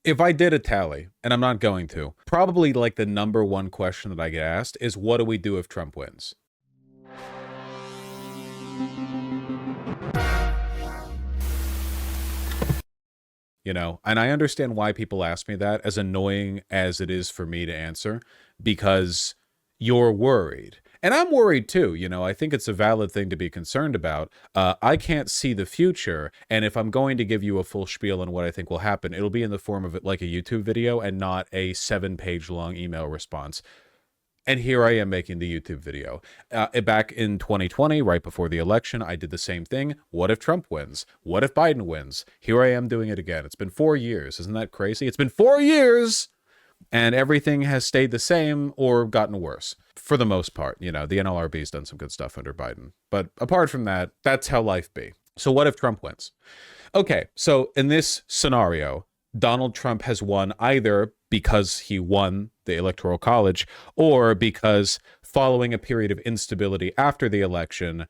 If I did a tally, and I'm not going to, probably like the number one question that I get asked is, what do we do if Trump wins? You know, and I understand why people ask me that, as annoying as it is for me to answer, because you're worried. And I'm worried too. You know, I think it's a valid thing to be concerned about. I can't see the future. And if I'm going to give you a full spiel on what I think will happen, it'll be in the form of like a YouTube video and not a 7 page long email response. And here I am making the YouTube video. Back in 2020, right before the election, I did the same thing. What if Trump wins? What if Biden wins? Here I am doing it again. It's been 4 years. Isn't that crazy? It's been 4 years and everything has stayed the same or gotten worse for the most part. You know, the NLRB's done some good stuff under Biden. But apart from that, that's how life be. So what if Trump wins? Okay, so in this scenario, Donald Trump has won either because he won the Electoral College or because following a period of instability after the election,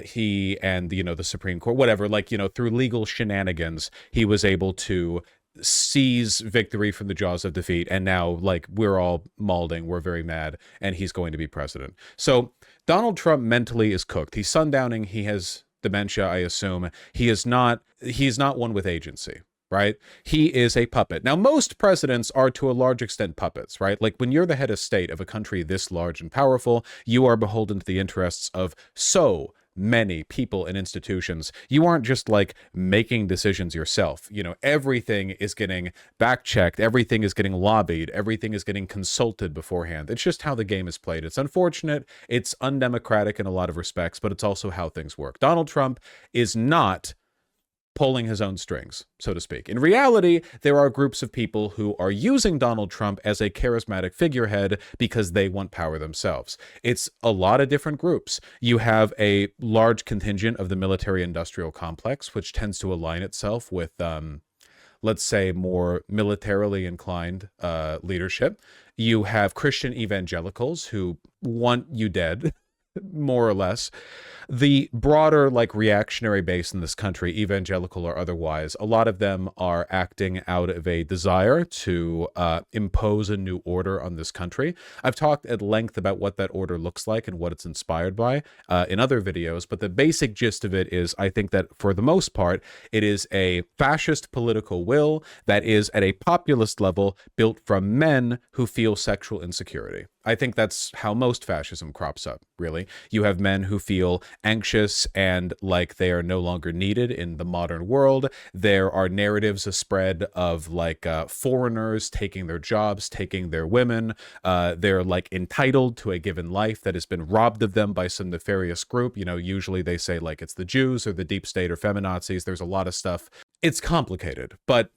he and, you know, the Supreme Court, whatever, like, you know, through legal shenanigans, he was able to seize victory from the jaws of defeat. And now, like, we're all malding, we're very mad, and he's going to be president. So Donald Trump mentally is cooked. He's sundowning. He has dementia, I assume. He's not one with agency, right? He is a puppet. Now, most presidents are to a large extent puppets, right? Like when you're the head of state of a country this large and powerful, you are beholden to the interests of so many people and institutions. You aren't just like making decisions yourself. You know, everything is getting back checked, everything is getting lobbied, everything is getting consulted beforehand. It's just how the game is played. It's unfortunate, it's undemocratic in a lot of respects, but it's also how things work. Donald Trump is not pulling his own strings, so to speak. In reality, there are groups of people who are using Donald Trump as a charismatic figurehead because they want power themselves. It's a lot of different groups. You have a large contingent of the military-industrial complex, which tends to align itself with, let's say, more militarily inclined leadership. You have Christian evangelicals who want you dead, more or less. The broader, like, reactionary base in this country, evangelical or otherwise, a lot of them are acting out of a desire to impose a new order on this country. I've talked at length about what that order looks like and what it's inspired by in other videos, but the basic gist of it is, I think that for the most part, it is a fascist political will that is at a populist level built from men who feel sexual insecurity. I think that's how most fascism crops up, really. You have men who feel anxious and like they are no longer needed in the modern world. There are narratives spread of like foreigners taking their jobs, taking their women. They're like entitled to a given life that has been robbed of them by some nefarious group. You know, usually they say like it's the Jews or the deep state or feminazis. There's a lot of stuff. It's complicated, but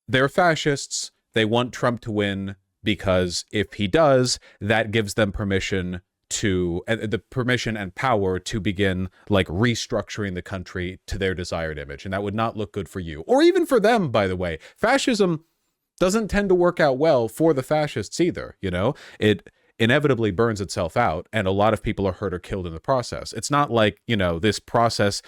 they're fascists. They want Trump to win because if he does, that gives them permission to the permission and power to begin like restructuring the country to their desired image. And that would not look good for you or even for them, by the way. Fascism doesn't tend to work out well for the fascists either. You know, it inevitably burns itself out and a lot of people are hurt or killed in the process. It's not like, you know, this process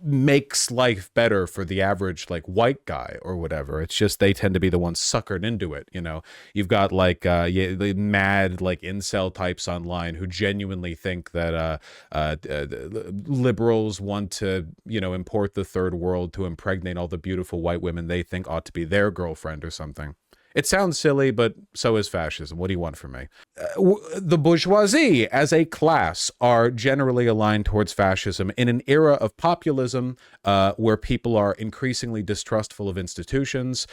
makes life better for the average like white guy or whatever. It's just they tend to be the ones suckered into it. You know, you've got like the mad like incel types online who genuinely think that liberals want to, you know, import the third world to impregnate all the beautiful white women they think ought to be their girlfriend or something. It sounds silly, but so is fascism. What do you want from me? The bourgeoisie as a class are generally aligned towards fascism in an era of populism where people are increasingly distrustful of institutions.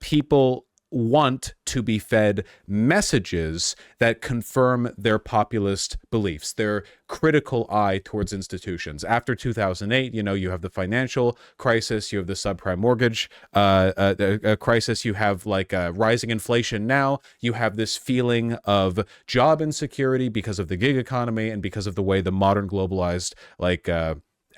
People want to be fed messages that confirm their populist beliefs, their critical eye towards institutions. After 2008, you know, you have the financial crisis, you have the subprime mortgage crisis, you have like rising inflation now, you have this feeling of job insecurity because of the gig economy and because of the way the modern globalized like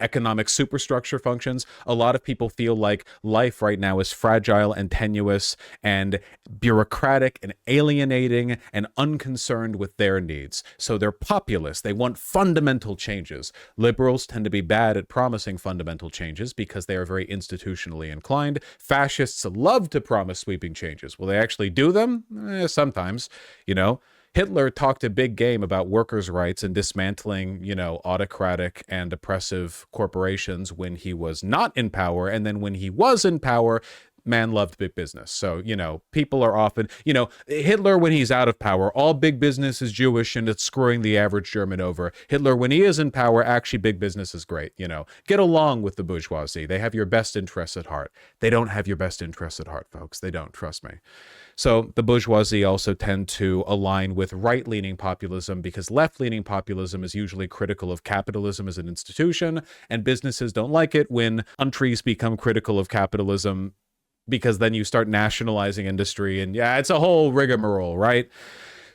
economic superstructure functions, a lot of people feel like life right now is fragile and tenuous and bureaucratic and alienating and unconcerned with their needs. So they're populist. They want fundamental changes. Liberals tend to be bad at promising fundamental changes because they are very institutionally inclined. Fascists love to promise sweeping changes. Will they actually do them? Sometimes, you know. Hitler talked a big game about workers' rights and dismantling, autocratic and oppressive corporations when he was not in power. And then when he was in power, man loved big business. So, people are often, Hitler, when he's out of power, all big business is Jewish and it's screwing the average German over. Hitler, when he is in power, actually big business is great. Get along with the bourgeoisie. They have your best interests at heart. They don't have your best interests at heart, folks. They don't, trust me. So the bourgeoisie also tend to align with right-leaning populism because left-leaning populism is usually critical of capitalism as an institution, and businesses don't like it when countries become critical of capitalism because then you start nationalizing industry, and it's a whole rigmarole, right?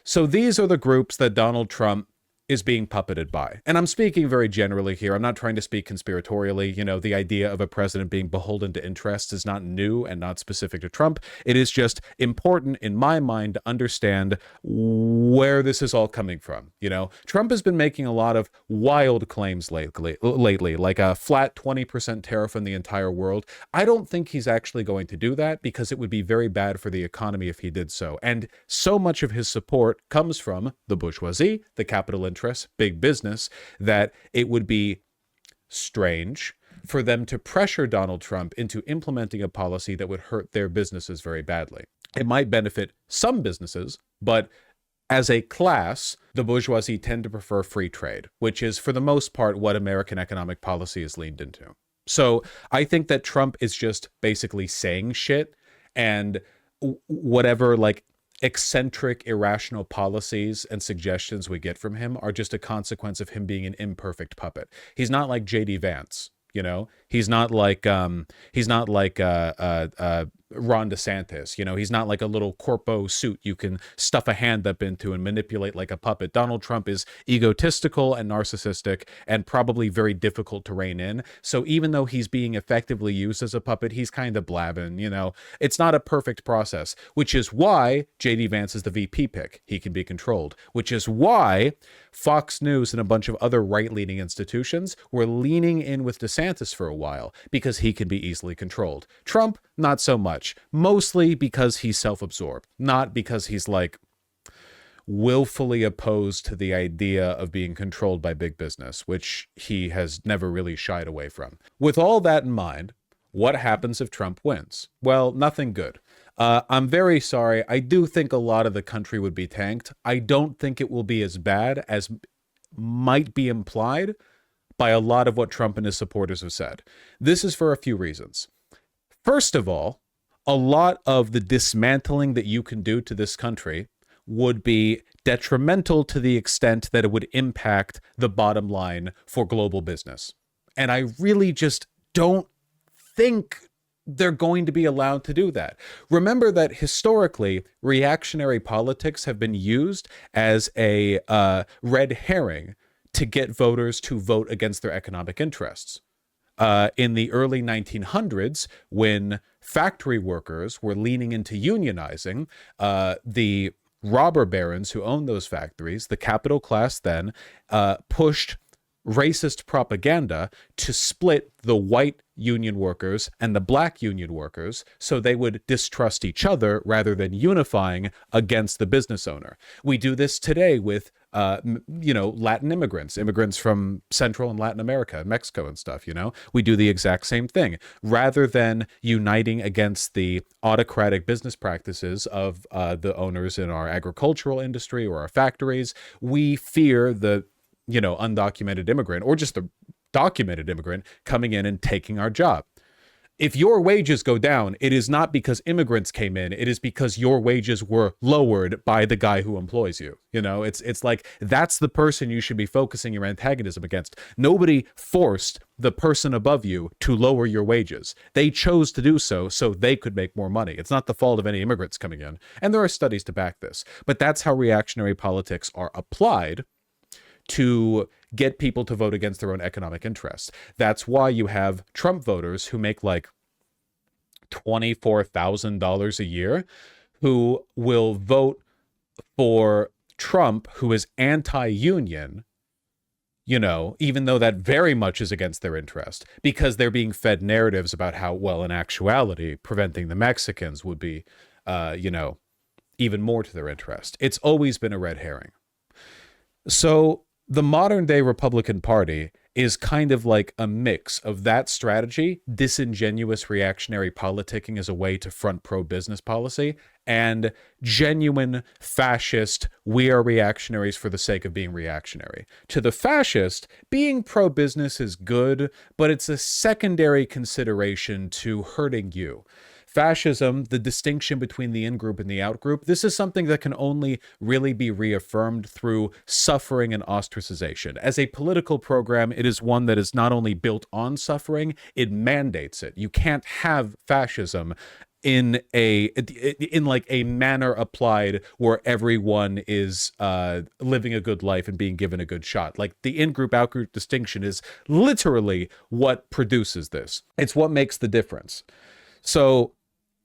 So these are the groups that Donald Trump is being puppeted by. And I'm speaking very generally here. I'm not trying to speak conspiratorially. The idea of a president being beholden to interests is not new and not specific to Trump. It is just important in my mind to understand where this is all coming from. Trump has been making a lot of wild claims lately, like a flat 20% tariff on the entire world. I don't think he's actually going to do that because it would be very bad for the economy if he did so. And so much of his support comes from the bourgeoisie, the capital interests, big business, that it would be strange for them to pressure Donald Trump into implementing a policy that would hurt their businesses very badly. It might benefit some businesses, but as a class, the bourgeoisie tend to prefer free trade, which is for the most part what American economic policy is leaned into. So I think that Trump is just basically saying shit, and whatever eccentric, irrational policies and suggestions we get from him are just a consequence of him being an imperfect puppet. He's not like J.D. Vance, He's not like Ron DeSantis, he's not like a little corpo suit you can stuff a hand up into and manipulate like a puppet. Donald Trump is egotistical and narcissistic and probably very difficult to rein in. So even though he's being effectively used as a puppet, he's kind of blabbing, It's not a perfect process, which is why J.D. Vance is the VP pick. He can be controlled, which is why Fox News and a bunch of other right-leaning institutions were leaning in with DeSantis for a while because he can be easily controlled. Trump, not so much, mostly because he's self-absorbed, not because he's willfully opposed to the idea of being controlled by big business, which he has never really shied away from. With all that in mind, what happens if Trump wins? Well, nothing good. I'm very sorry. I do think a lot of the country would be tanked. I don't think it will be as bad as might be implied by a lot of what Trump and his supporters have said. This is for a few reasons. First of all, a lot of the dismantling that you can do to this country would be detrimental to the extent that it would impact the bottom line for global business. And I really just don't think they're going to be allowed to do that. Remember that historically, reactionary politics have been used as a red herring to get voters to vote against their economic interests. In the early 1900s, when factory workers were leaning into unionizing, the robber barons who owned those factories, the capital class then, pushed racist propaganda to split the white union workers and the black union workers so they would distrust each other rather than unifying against the business owner. We do this today with Latin immigrants from Central and Latin America, Mexico and stuff, we do the exact same thing. Rather than uniting against the autocratic business practices of the owners in our agricultural industry or our factories, we fear the undocumented immigrant or just the documented immigrant coming in and taking our job. If your wages go down, it is not because immigrants came in. It is because your wages were lowered by the guy who employs you. It's like that's the person you should be focusing your antagonism against. Nobody forced the person above you to lower your wages. They chose to do so they could make more money. It's not the fault of any immigrants coming in. And there are studies to back this. But that's how reactionary politics are applied to get people to vote against their own economic interests. That's why you have Trump voters who make like $24,000 a year who will vote for Trump, who is anti-union, you know, even though that very much is against their interest, because they're being fed narratives about how, well, in actuality, preventing the Mexicans would be, you know, even more to their interest. It's always been a red herring. So the modern day Republican Party is kind of like a mix of that strategy, disingenuous reactionary politicking as a way to front pro-business policy, and genuine fascist, we are reactionaries for the sake of being reactionary. To the fascist, being pro-business is good, but it's a secondary consideration to hurting you. Fascism, the distinction between the in-group and the out-group, this is something that can only really be reaffirmed through suffering and ostracization. As a political program, it is one that is not only built on suffering, it mandates it. You can't have fascism in like a manner applied where everyone is living a good life and being given a good shot. Like the in-group out-group distinction is literally what produces this. It's what makes the difference. So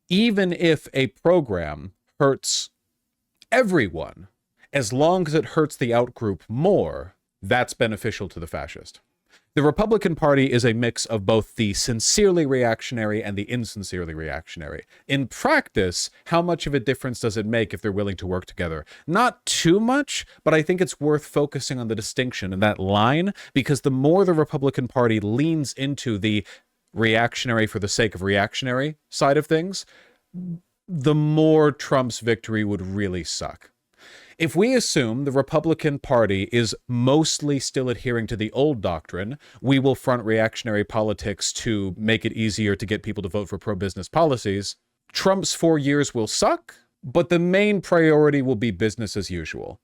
even if a program hurts everyone, as long as it hurts the outgroup more, that's beneficial to the fascist. The Republican Party is a mix of both the sincerely reactionary and the insincerely reactionary. In practice, how much of a difference does it make if they're willing to work together? Not too much, but I think it's worth focusing on the distinction and that line, because the more the Republican Party leans into the reactionary for the sake of reactionary side of things, the more Trump's victory would really suck. If we assume the Republican Party is mostly still adhering to the old doctrine, we will front reactionary politics to make it easier to get people to vote for pro-business policies, Trump's 4 years will suck, but the main priority will be business as usual.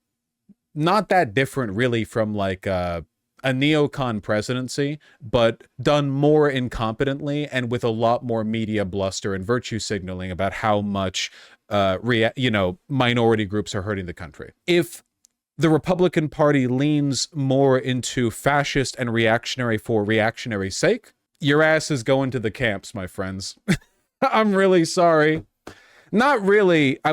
Not that different really from like a neocon presidency, but done more incompetently and with a lot more media bluster and virtue signaling about how much, minority groups are hurting the country. If the Republican Party leans more into fascist and reactionary for reactionary's sake, your ass is going to the camps, my friends. I'm really sorry. Not really. I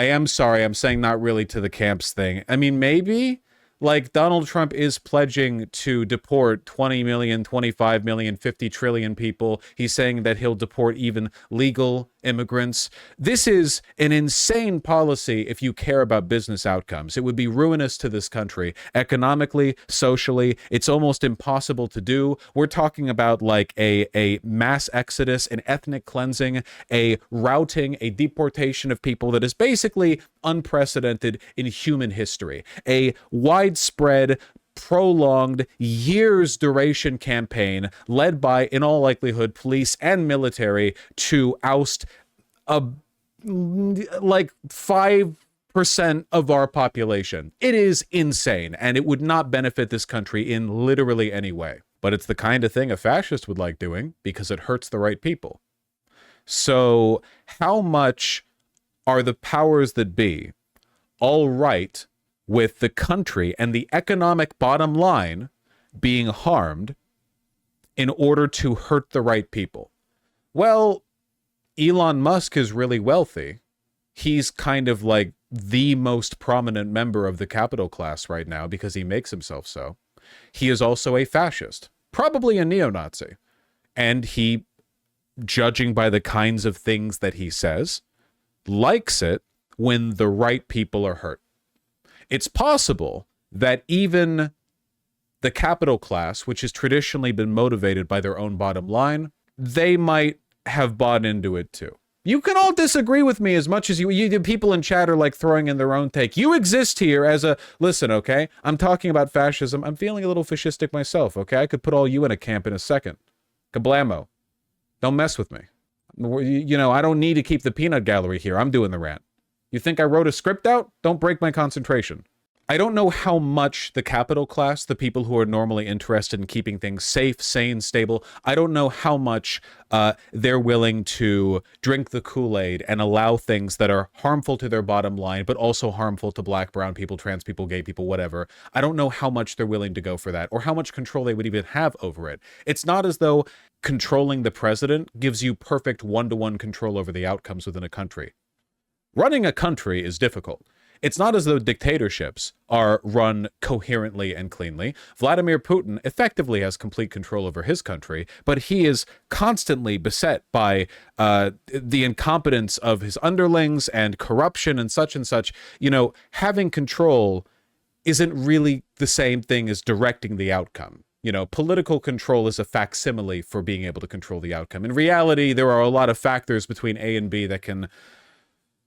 am sorry. I'm saying not really to the camps thing. I mean, maybe. Like, Donald Trump is pledging to deport 20 million, 25 million, 50 trillion people. He's saying that he'll deport even legal immigrants. This is an insane policy if you care about business outcomes. It would be ruinous to this country economically, socially. It's almost impossible to do. We're talking about like a mass exodus, an ethnic cleansing, a routing, a deportation of people that is basically unprecedented in human history. A widespread, prolonged, years duration campaign led by, in all likelihood, police and military to oust like 5% of our population. It is insane, and it would not benefit this country in literally any way. But it's the kind of thing a fascist would like doing because it hurts the right people. So how much are the powers that be all right with the country and the economic bottom line being harmed in order to hurt the right people? Well, Elon Musk is really wealthy. He's kind of like the most prominent member of the capital class right now because he makes himself so. He is also a fascist, probably a neo-Nazi. And he, judging by the kinds of things that he says, likes it when the right people are hurt. It's possible that even the capital class, which has traditionally been motivated by their own bottom line, they might have bought into it too. You can all disagree with me as much as you people in chat are like throwing in their own take. You exist here as a, listen, okay? I'm talking about fascism. I'm feeling a little fascistic myself, okay? I could put all you in a camp in a second. Kablamo. Don't mess with me. You know, I don't need to keep the peanut gallery here. I'm doing the rant. You think I wrote a script out? Don't break my concentration. I don't know how much the capital class, the people who are normally interested in keeping things safe, sane, stable, I don't know how much they're willing to drink the Kool-Aid and allow things that are harmful to their bottom line, but also harmful to black, brown people, trans people, gay people, whatever. I don't know how much they're willing to go for that or how much control they would even have over it. It's not as though controlling the president gives you perfect one-to-one control over the outcomes within a country. Running a country is difficult. It's not as though dictatorships are run coherently and cleanly. Vladimir Putin effectively has complete control over his country, but he is constantly beset by the incompetence of his underlings and corruption and such and such. You know, having control isn't really the same thing as directing the outcome. You know, political control is a facsimile for being able to control the outcome. In reality, there are a lot of factors between A and B that can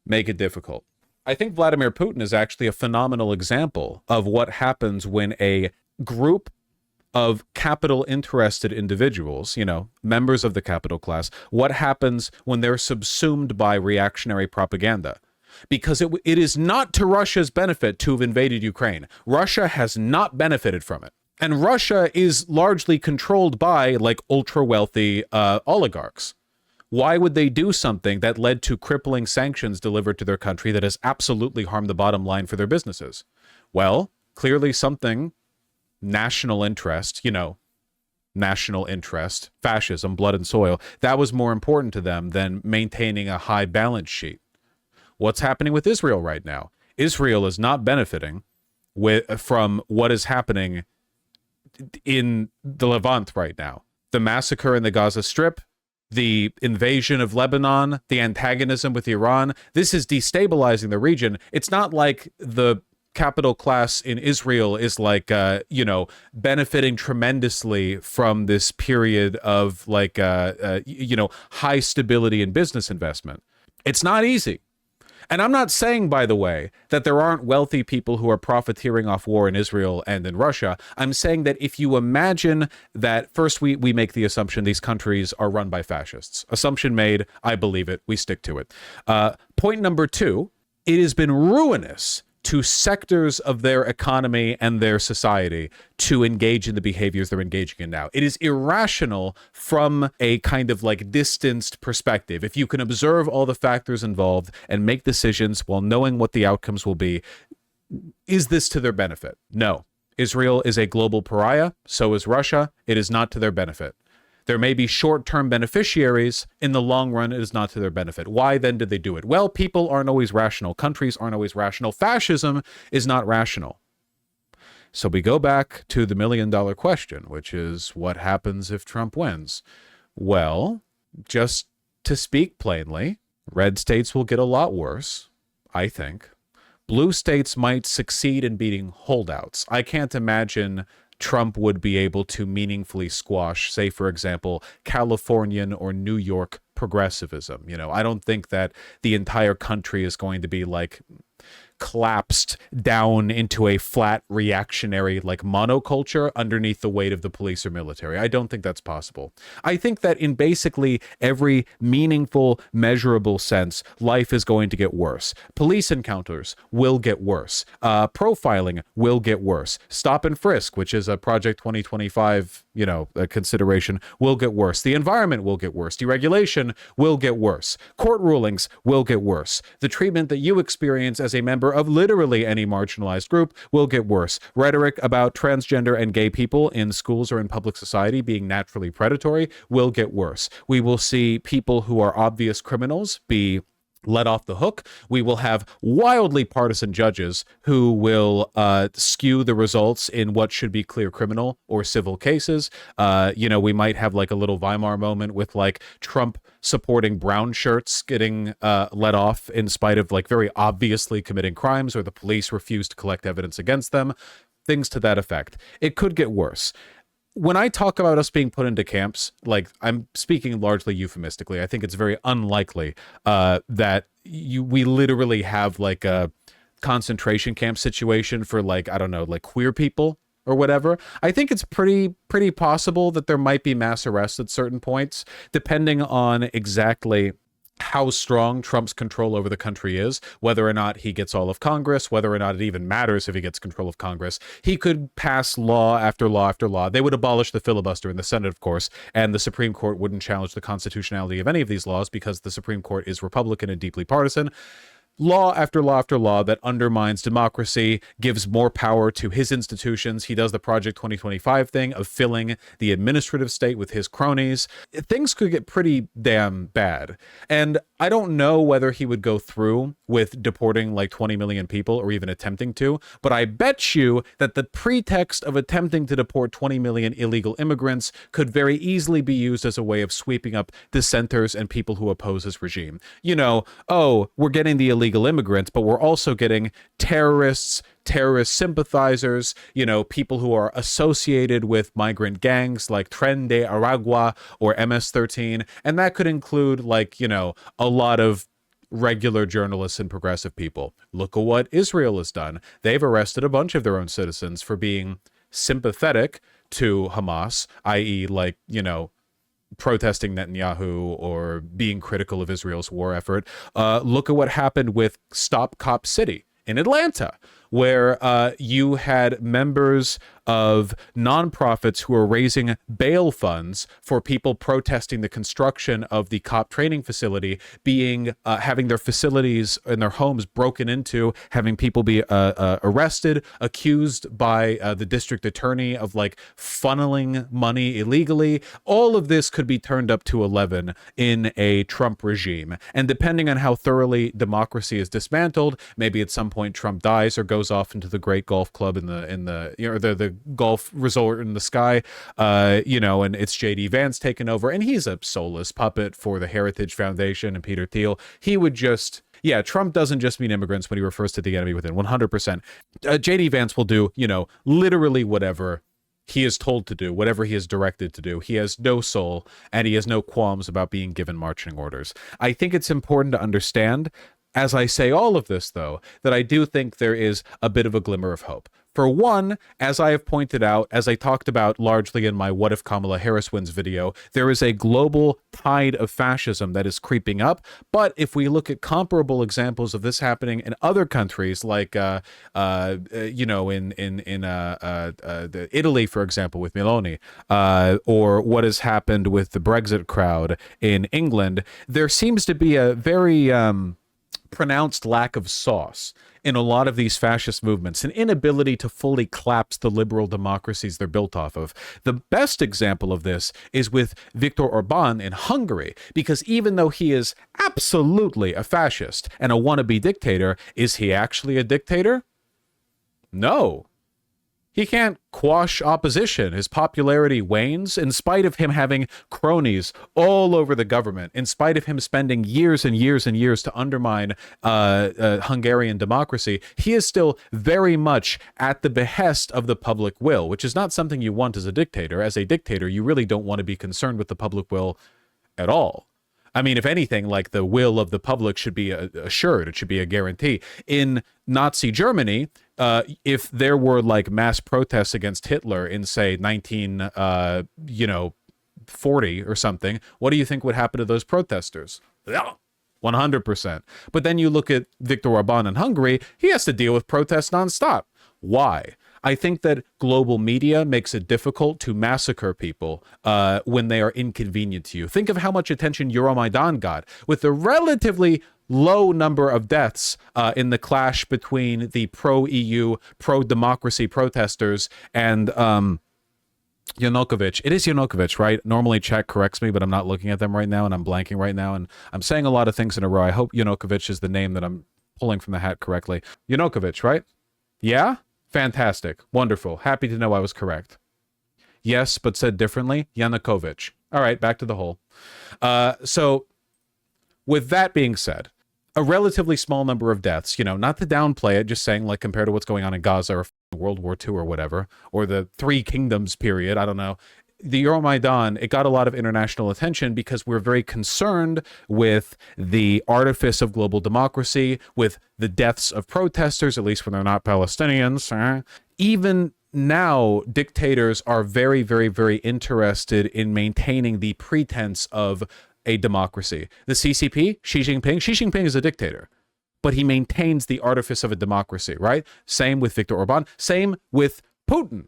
make it difficult. I think Vladimir Putin is actually a phenomenal example of what happens when a group of capital-interested individuals, you know, members of the capital class, what happens when they're subsumed by reactionary propaganda. Because it is not to Russia's benefit to have invaded Ukraine. Russia has not benefited from it. And Russia is largely controlled by, like, ultra-wealthy oligarchs. Why would they do something that led to crippling sanctions delivered to their country that has absolutely harmed the bottom line for their businesses? Well, clearly something, national interest, you know, national interest, fascism, blood and soil, that was more important to them than maintaining a high balance sheet. What's happening with Israel right now? Israel is not benefiting from what is happening in the Levant right now. The massacre in the Gaza Strip, the invasion of Lebanon, the antagonism with Iran, this is destabilizing the region. It's not like the capital class in Israel is like, you know, benefiting tremendously from this period of like, you know, high stability in business investment. It's not easy. And I'm not saying, by the way, that there aren't wealthy people who are profiteering off war in Israel and in Russia. I'm saying that if you imagine that, first we make the assumption these countries are run by fascists. Assumption made, I believe it, we stick to it. Point number two, it has been ruinous to sectors of their economy and their society to engage in the behaviors they're engaging in now. It is irrational from a kind of like distanced perspective. If you can observe all the factors involved and make decisions while knowing what the outcomes will be, is this to their benefit? No. Israel is a global pariah. So is Russia. It is not to their benefit. There may be short-term beneficiaries. In the long run, it is not to their benefit. Why then did they do it? Well, people aren't always rational. Countries aren't always rational. Fascism is not rational. So we go back to the million-dollar question, which is, what happens if Trump wins? Well, just to speak plainly, red states will get a lot worse, I think. Blue states might succeed in beating holdouts. I can't imagine Trump would be able to meaningfully squash, say, for example, Californian or New York progressivism. You know, I don't think that the entire country is going to be like collapsed down into a flat reactionary like monoculture underneath the weight of the police or military. I don't think that's possible. I think that in basically every meaningful, measurable sense, life is going to get worse. Police encounters will get worse. Profiling will get worse. Stop and frisk, which is a Project 2025, you know, a consideration, will get worse. The environment will get worse. Deregulation will get worse. Court rulings will get worse. The treatment that you experience as a member of literally any marginalized group will get worse. Rhetoric about transgender and gay people in schools or in public society being naturally predatory will get worse. We will see people who are obvious criminals be let off the hook. We will have wildly partisan judges who will skew the results in what should be clear criminal or civil cases. You know, we might have like a little Weimar moment with like Trump supporting brown shirts getting let off in spite of like very obviously committing crimes, or the police refuse to collect evidence against them. Things to that effect. It could get worse. When I talk about us being put into camps, like I'm speaking largely euphemistically, I think it's very unlikely that we literally have like a concentration camp situation for like, I don't know, like queer people or whatever. I think it's pretty possible that there might be mass arrests at certain points, depending on exactly how strong Trump's control over the country is, whether or not he gets all of Congress, whether or not it even matters if he gets control of Congress. He could pass law after law after law. They would abolish the filibuster in the Senate, of course, and the Supreme Court wouldn't challenge the constitutionality of any of these laws because the Supreme Court is Republican and deeply partisan. Law after law after law that undermines democracy, gives more power to his institutions. He does the Project 2025 thing of filling the administrative state with his cronies. Things could get pretty damn bad. And I don't know whether he would go through with deporting like 20 million people or even attempting to, but I bet you that the pretext of attempting to deport 20 million illegal immigrants could very easily be used as a way of sweeping up dissenters and people who oppose his regime. You know, oh, we're getting the illegal immigrants, but we're also getting terrorists, terrorist sympathizers, you know, people who are associated with migrant gangs like Tren de Aragua or MS-13. And that could include, like, you know, a lot of regular journalists and progressive people. Look at what Israel has done. They've arrested a bunch of their own citizens for being sympathetic to Hamas, i.e., like, you know, protesting Netanyahu or being critical of Israel's war effort. Look at what happened with Stop Cop City in Atlanta, where you had members of nonprofits who are raising bail funds for people protesting the construction of the cop training facility, being having their facilities and their homes broken into, having people be arrested, accused by the district attorney of like funneling money illegally. All of this could be turned up to 11 in a Trump regime. And depending on how thoroughly democracy is dismantled, maybe at some point Trump dies or goes off into the great golf club in the you know, the golf resort in the sky, you know, and it's JD Vance taken over, and he's a soulless puppet for the Heritage Foundation and Peter Thiel. He would just, yeah, Trump doesn't just mean immigrants when he refers to the enemy within. 100%. JD Vance will do, you know, literally whatever he is told to do, whatever he is directed to do. He has no soul, and he has no qualms about being given marching orders. I think it's important to understand, as I say all of this, though, that I do think there is a bit of a glimmer of hope. For one, as I have pointed out, as I talked about largely in my What If Kamala Harris Wins video, there is a global tide of fascism that is creeping up. But if we look at comparable examples of this happening in other countries, like, you know, in Italy, for example, with Meloni, or what has happened with the Brexit crowd in England, there seems to be a very pronounced lack of sauce in a lot of these fascist movements, an inability to fully collapse the liberal democracies they're built off of. The best example of this is with Viktor Orban in Hungary, because even though he is absolutely a fascist and a wannabe dictator, is he actually a dictator? No. He can't quash opposition. His popularity wanes in spite of him having cronies all over the government, in spite of him spending years and years and years to undermine Hungarian democracy. He is still very much at the behest of the public will, which is not something you want as a dictator. As a dictator, you really don't want to be concerned with the public will at all. I mean, if anything, like, the will of the public should be assured. It should be a guarantee. In Nazi Germany, if there were like mass protests against Hitler in, say, 1940 or something, what do you think would happen to those protesters? 100%. But then you look at Viktor Orban in Hungary, he has to deal with protests nonstop. Why? I think that global media makes it difficult to massacre people when they are inconvenient to you. Think of how much attention Euromaidan got, with a relatively low number of deaths in the clash between the pro-EU, pro-democracy protesters and Yanukovych. It is Yanukovych, right? Normally Czech corrects me, but I'm not looking at them right now, and I'm blanking right now, and I'm saying a lot of things in a row. I hope Yanukovych is the name that I'm pulling from the hat correctly. Yanukovych, right? Yeah? Fantastic. Wonderful. Happy to know I was correct. Yes, but said differently, Yanukovych. All right, back to the hole. So, with that being said, a relatively small number of deaths, you know, not to downplay it, just saying, like, compared to what's going on in Gaza or World War II or whatever, or the Three Kingdoms period, I don't know. The Euromaidan, it got a lot of international attention because we're very concerned with the artifice of global democracy, with the deaths of protesters, at least when they're not Palestinians. Even now, dictators are very, very, very interested in maintaining the pretense of a democracy. The CCP, Xi Jinping is a dictator, but he maintains the artifice of a democracy, right? Same with Viktor Orban, same with Putin.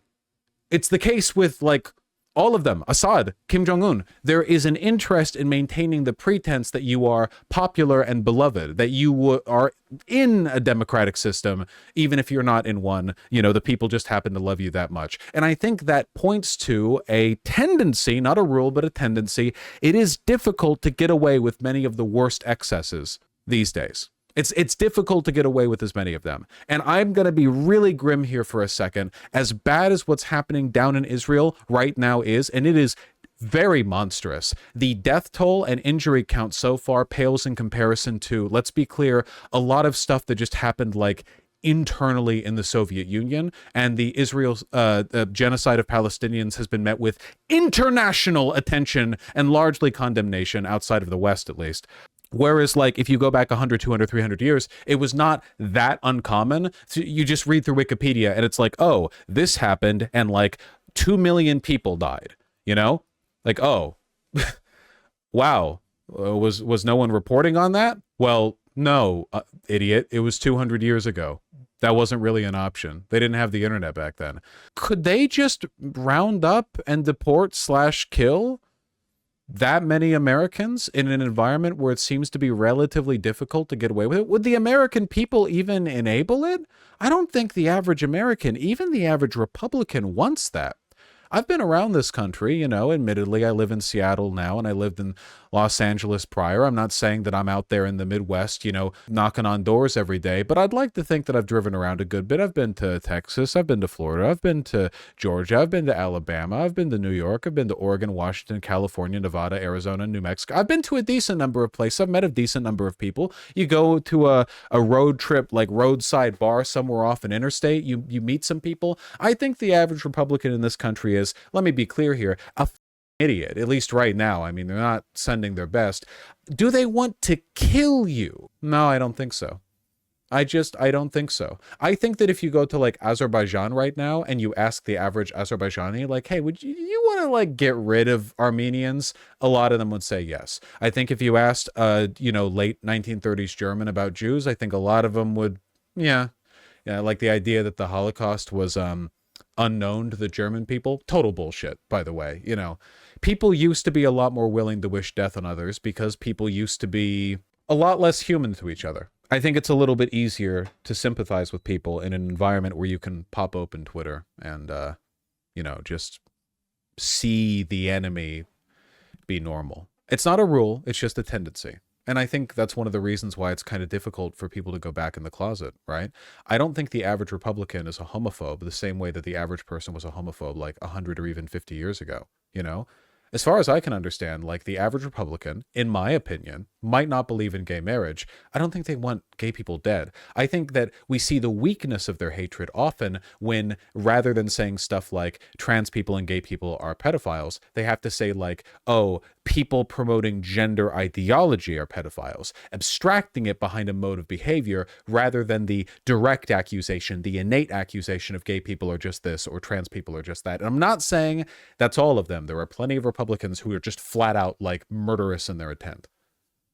It's the case with like all of them, Assad, Kim Jong-un. There is an interest in maintaining the pretense that you are popular and beloved, that you are in a democratic system, even if you're not in one. You know, the people just happen to love you that much. And I think that points to a tendency, not a rule, but a tendency. It is difficult to get away with many of the worst excesses these days. It's difficult to get away with as many of them. And I'm going to be really grim here for a second. As bad as what's happening down in Israel right now is, and it is very monstrous, the death toll and injury count so far pales in comparison to, let's be clear, a lot of stuff that just happened like internally in the Soviet Union, and the Israel's genocide of Palestinians has been met with international attention and largely condemnation outside of the West, at least. Whereas, like, if you go back 100, 200, 300 years, it was not that uncommon. So you just read through Wikipedia and it's like, oh, this happened and like 2 million people died, you know? Like, oh, wow. Was no one reporting on that? Well, no, idiot. It was 200 years ago. That wasn't really an option. They didn't have the internet back then. Could they just round up and deport / kill that many Americans in an environment where it seems to be relatively difficult to get away with it? Would the American people even enable it? I don't think the average American, even the average Republican, wants that. I've been around this country, you know, admittedly, I live in Seattle now and I lived in Los Angeles prior. I'm not saying that I'm out there in the Midwest, you know, knocking on doors every day, but I'd like to think that I've driven around a good bit. I've been to Texas, I've been to Florida, I've been to Georgia, I've been to Alabama, I've been to New York, I've been to Oregon, Washington, California, Nevada, Arizona, New Mexico. I've been to a decent number of places. I've met a decent number of people. You go to a road trip, like roadside bar somewhere off an interstate, you meet some people. I think the average Republican in this country is, let me be clear here, a idiot, at least right now. I mean, they're not sending their best. Do they want to kill you? No, I don't think so. I don't think so. I think that if you go to like Azerbaijan right now and you ask the average Azerbaijani, like, hey, would you want to like get rid of Armenians? A lot of them would say yes. I think if you asked, you know, late 1930s German about Jews, I think a lot of them would, yeah, like the idea that the Holocaust was, unknown to the German people. Total bullshit, by the way. You know, people used to be a lot more willing to wish death on others because people used to be a lot less human to each other. I think it's a little bit easier to sympathize with people in an environment where you can pop open Twitter and, you know, just see the enemy be normal. It's not a rule. It's just a tendency. And I think that's one of the reasons why it's kind of difficult for people to go back in the closet, right? I don't think the average Republican is a homophobe the same way that the average person was a homophobe like 100 or even 50 years ago, you know? As far as I can understand, like the average Republican, in my opinion, might not believe in gay marriage. I don't think they want gay people dead. I think that we see the weakness of their hatred often when, rather than saying stuff like trans people and gay people are pedophiles, they have to say like, oh, people promoting gender ideology are pedophiles, abstracting it behind a mode of behavior rather than the direct accusation, the innate accusation of gay people are just this or trans people are just that. And I'm not saying that's all of them. There are plenty of Republicans who are just flat out like murderous in their intent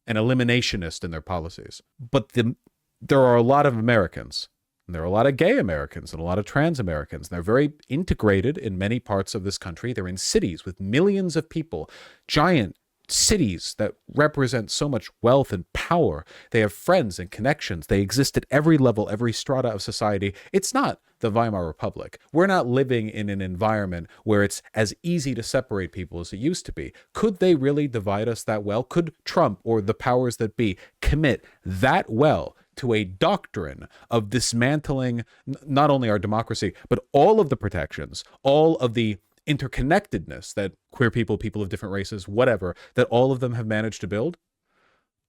and eliminationist in their policies. But there are a lot of Americans, and there are a lot of gay Americans and a lot of trans Americans. And they're very integrated in many parts of this country. They're in cities with millions of people, giant cities that represent so much wealth and power. They have friends and connections. They exist at every level, every strata of society. It's not the Weimar Republic. We're not living in an environment where it's as easy to separate people as it used to be. Could they really divide us that well? Could Trump or the powers that be commit that well to a doctrine of dismantling not only our democracy, but all of the protections, all of the interconnectedness that queer people, people of different races, whatever, that all of them have managed to build?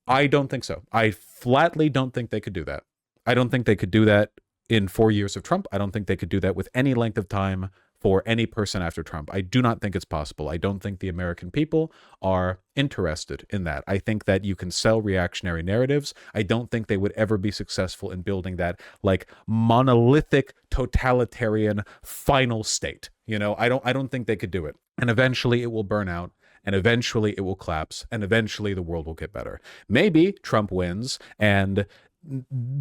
I don't think so. I flatly don't think they could do that. I don't think they could do that in 4 years of Trump. I don't think they could do that with any length of time for any person after Trump. I do not think it's possible. I don't think the American people are interested in that. I think that you can sell reactionary narratives. I don't think they would ever be successful in building that like monolithic totalitarian final state. You know, I don't think they could do it. And eventually it will burn out and eventually it will collapse, and eventually the world will get better. Maybe Trump wins and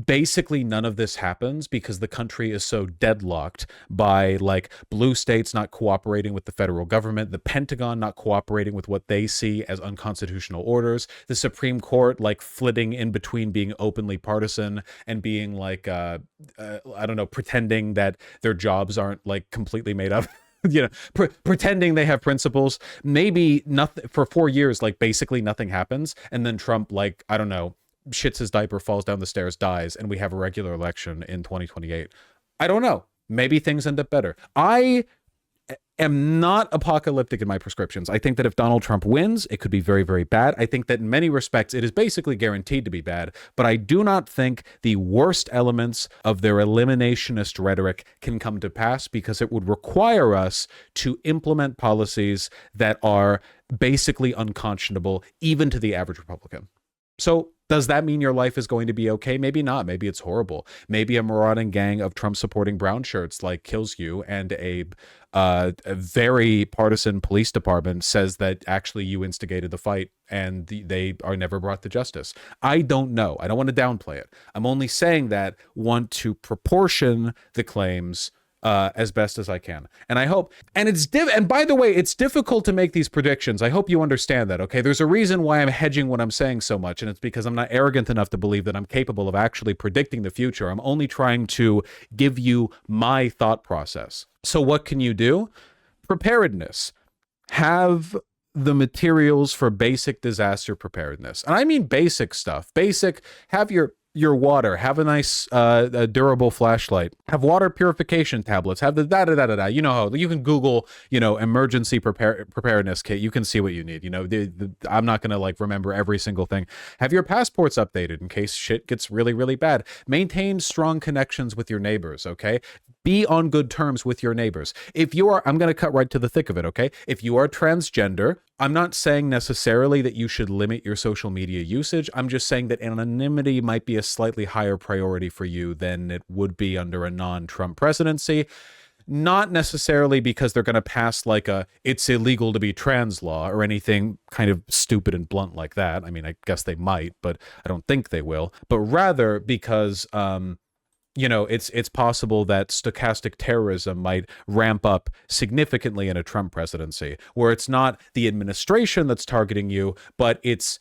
basically none of this happens because the country is so deadlocked by like blue states not cooperating with the federal government, the Pentagon not cooperating with what they see as unconstitutional orders, the Supreme Court like flitting in between being openly partisan and being like I don't know, pretending that their jobs aren't like completely made up. Pretending they have principles. Maybe nothing for 4 years, like basically nothing happens, and then Trump, like, I don't know, shits his diaper, falls down the stairs, dies, and we have a regular election in 2028. I don't know. Maybe things end up better. I am not apocalyptic in my prescriptions. I think that if Donald Trump wins, it could be very, very bad. I think that in many respects, it is basically guaranteed to be bad, but I do not think the worst elements of their eliminationist rhetoric can come to pass because it would require us to implement policies that are basically unconscionable, even to the average Republican. So does that mean your life is going to be okay? Maybe not. Maybe it's horrible. Maybe a marauding gang of Trump supporting brown shirts like kills you, and a very partisan police department says that actually you instigated the fight and they are never brought to justice. I don't know. I don't want to downplay it. I'm only saying that, want to proportion the claims as best as I can. And I hope, and and by the way, it's difficult to make these predictions. I hope you understand that, okay? There's a reason why I'm hedging what I'm saying so much, and it's because I'm not arrogant enough to believe that I'm capable of actually predicting the future. I'm only trying to give you my thought process. So what can you do? Preparedness. Have the materials for basic disaster preparedness. And I mean basic stuff. Basic, have your water, have a nice a durable flashlight, have water purification tablets, have the da-da-da-da-da. You know how you can Google, emergency preparedness kit. You can see what you need. I'm not going to like remember every single thing. Have your passports updated in case shit gets really, really bad. Maintain strong connections with your neighbors, okay? Be on good terms with your neighbors. If you are, I'm going to cut right to the thick of it, okay? If you are transgender, I'm not saying necessarily that you should limit your social media usage. I'm just saying that anonymity might be a slightly higher priority for you than it would be under a non-Trump presidency. Not necessarily because they're going to pass like a it's illegal to be trans law or anything kind of stupid and blunt like that. I mean, I guess they might, but I don't think they will. But rather because it's possible that stochastic terrorism might ramp up significantly in a Trump presidency, where it's not the administration that's targeting you, but it's,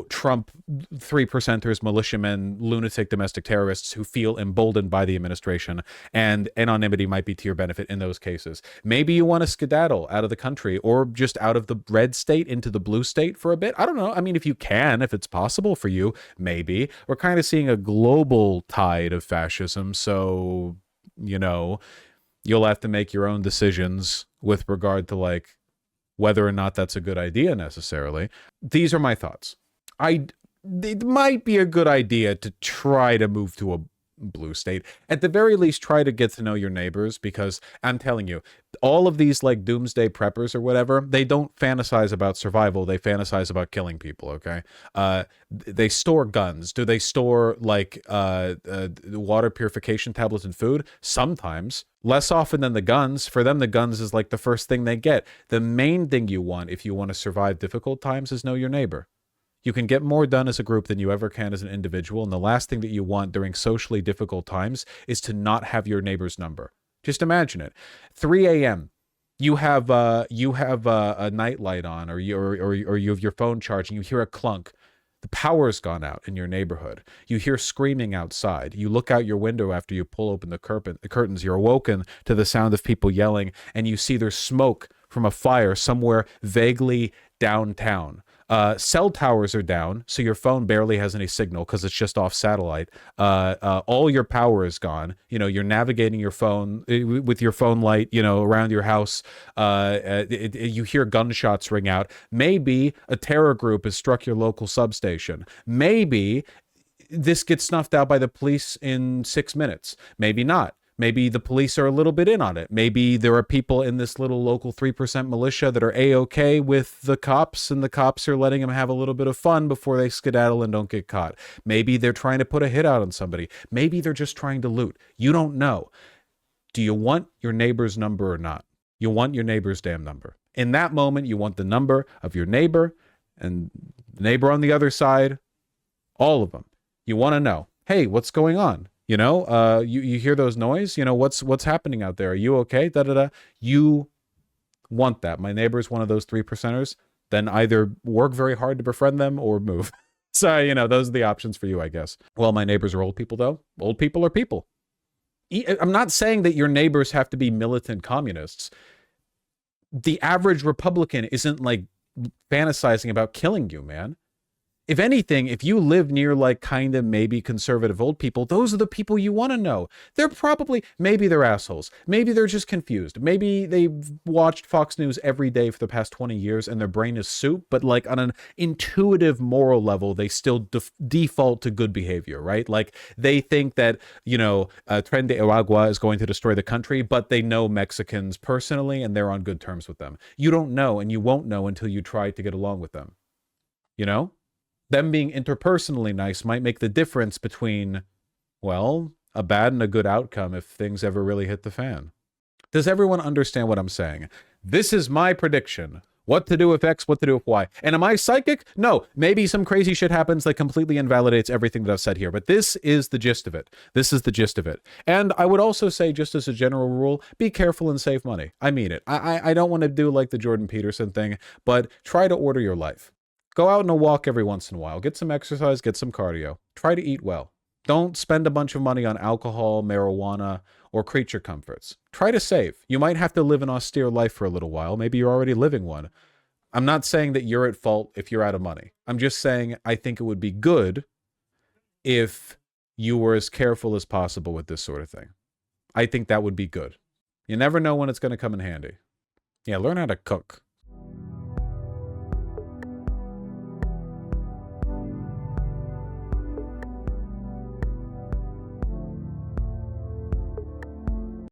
Trump 3%ers, militiamen, lunatic domestic terrorists who feel emboldened by the administration, and anonymity might be to your benefit in those cases. Maybe you want to skedaddle out of the country or just out of the red state into the blue state for a bit. I don't know. I mean, if you can, if it's possible for you, maybe. We're kind of seeing a global tide of fascism. So, you'll have to make your own decisions with regard to like whether or not that's a good idea necessarily. These are my thoughts. It might be a good idea to try to move to a blue state. At the very least, try to get to know your neighbors, because I'm telling you, all of these like doomsday preppers or whatever, they don't fantasize about survival. They fantasize about killing people, okay? They store guns. Do they store like water purification tablets and food? Sometimes. Less often than the guns. For them, the guns is like the first thing they get. The main thing you want if you want to survive difficult times is know your neighbor. You can get more done as a group than you ever can as an individual, and the last thing that you want during socially difficult times is to not have your neighbor's number. Just imagine it. 3 a.m. You have a night light on, or you have your phone charging. You hear a clunk. The power's gone out in your neighborhood. You hear screaming outside. You look out your window after you pull open the curtains. You're awoken to the sound of people yelling, and you see there's smoke from a fire somewhere vaguely downtown. Cell towers are down, so your phone barely has any signal because it's just off satellite. All your power is gone. You're navigating your phone with your phone light, around your house. You hear gunshots ring out. Maybe a terror group has struck your local substation. Maybe this gets snuffed out by the police in 6 minutes. Maybe not. Maybe the police are a little bit in on it. Maybe there are people in this little local 3% militia that are A-okay with the cops, and the cops are letting them have a little bit of fun before they skedaddle and don't get caught. Maybe they're trying to put a hit out on somebody. Maybe they're just trying to loot. You don't know. Do you want your neighbor's number or not? You want your neighbor's damn number. In that moment, you want the number of your neighbor and the neighbor on the other side, all of them. You want to know, hey, what's going on? You hear those noise? What's happening out there? Are you okay? Da da da. You want that. My neighbor is one of those 3%ers. Then either work very hard to befriend them or move. So, those are the options for you, I guess. Well, my neighbors are old people, though. Old people are people. I'm not saying that your neighbors have to be militant communists. The average Republican isn't like fantasizing about killing you, man. If anything, if you live near like kind of maybe conservative old people, those are the people you want to know. They're probably, maybe they're assholes. Maybe they're just confused. Maybe they've watched Fox News every day for the past 20 years and their brain is soup, but like on an intuitive moral level, they still default to good behavior, right? Like they think that, Tren de Aragua is going to destroy the country, but they know Mexicans personally and they're on good terms with them. You don't know, and you won't know until you try to get along with them. Them being interpersonally nice might make the difference between, well, a bad and a good outcome if things ever really hit the fan. Does everyone understand what I'm saying? This is my prediction. What to do with X, what to do with Y. And am I psychic? No. Maybe some crazy shit happens that completely invalidates everything that I've said here. But this is the gist of it. This is the gist of it. And I would also say, just as a general rule, be careful and save money. I mean it. I don't want to do like the Jordan Peterson thing, but try to order your life. Go out on a walk every once in a while. Get some exercise, get some cardio. Try to eat well. Don't spend a bunch of money on alcohol, marijuana, or creature comforts. Try to save. You might have to live an austere life for a little while. Maybe you're already living one. I'm not saying that you're at fault if you're out of money. I'm just saying I think it would be good if you were as careful as possible with this sort of thing. I think that would be good. You never know when it's going to come in handy. Yeah, learn how to cook.